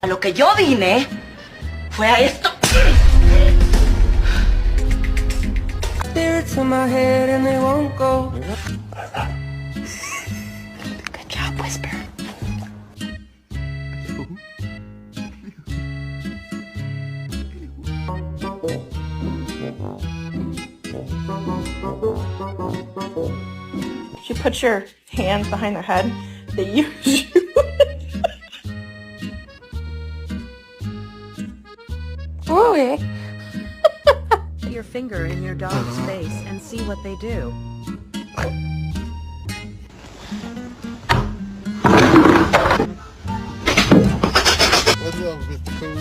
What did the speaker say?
A lo que yo vine fue a esto. Spirits in my head and they won't go. Good job, Whisper. If you put your hands behind their head, they use you. Boy. Put your finger in your dog's face and see what they do. What's up, Mr. Cool?